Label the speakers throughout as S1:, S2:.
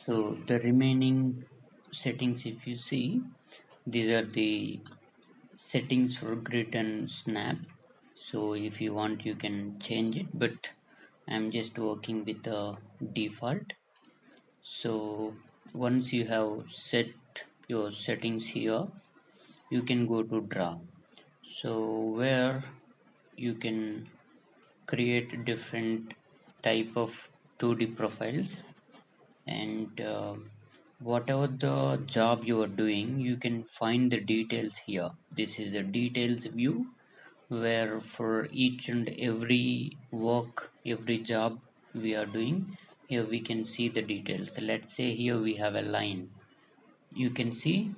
S1: So the remaining settings, if you see, these are the settings for grid and snap. So if you want, you can change it, but I'm just working with the default. So once you have set your settings here, you can go to draw. So where you can create different type of 2D profiles, and whatever the job you are doing, you can find the details here. This is the details view, where for each and every work, every job we are doing, here we can see the details. Let's say here we have a line, you can see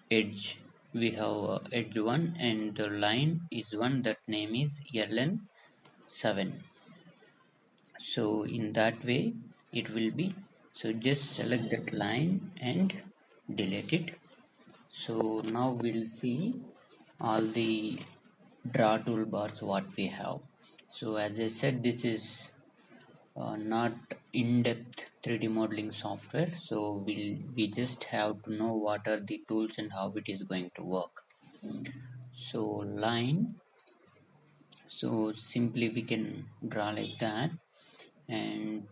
S1: edge, we have edge 1 and the line is one, that name is ln7. So in that way it will be. So just select that line and delete it. So now we'll see all the draw toolbars what we have. So as I said, this is not in-depth 3D modeling software, so we just have to know what are the tools and how it is going to work. So line, so simply we can draw like that, and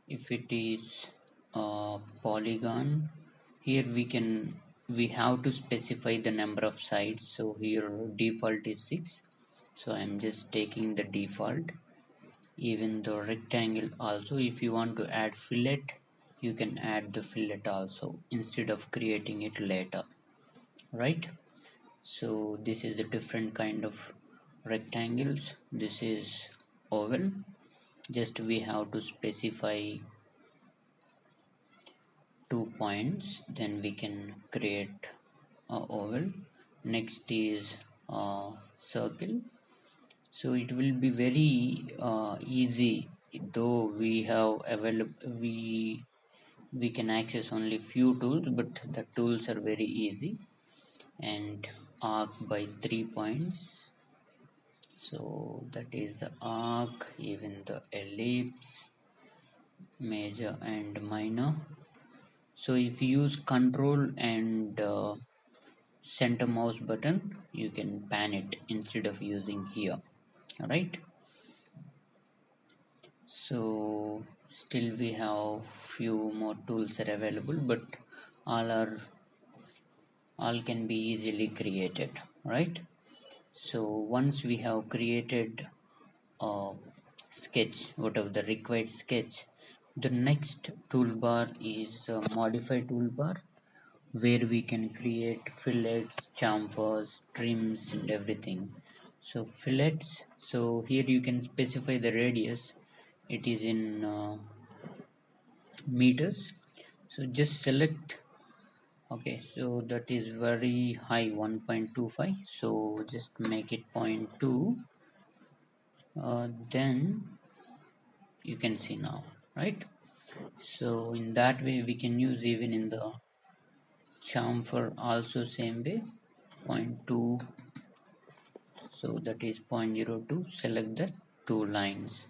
S1: if it is a polygon, here we have to specify the number of sides. So here default is 6, so I'm just taking the default. Even the rectangle also, if you want to add fillet, you can add the fillet also instead of creating it later, right? So this is a different kind of rectangles, this is oval. Just we have to specify 2 points, then we can create a oval. Next is a circle. So it will be very easy, though we have available, we can access only few tools, but the tools are very easy. And arc by 3 points, so that is the arc. Even the ellipse, major and minor. So if you use control and center mouse button, you can pan it instead of using here, right? So still we have few more tools are available, but all can be easily created, right? So once we have created a sketch, whatever the required sketch, the next toolbar is a modify toolbar, where we can create fillets, chamfers, trims and everything. So fillets, so here you can specify the radius, it is in meters. So just select, okay, so that is very high, 1.25, so just make it 0.2. Then you can see now, right? So in that way we can use even in the chamfer also, same way, 0.2, so that is 0.02. Select the 2 lines,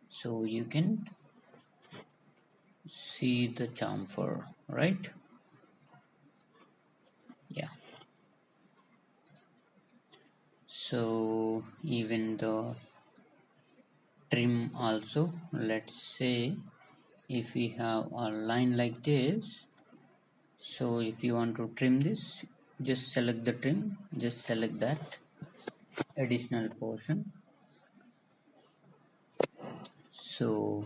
S1: so you can see the chamfer, right? Yeah. So even the trim also, let's say if we have a line like this, so if you want to trim this, just select the trim, just select that additional portion. So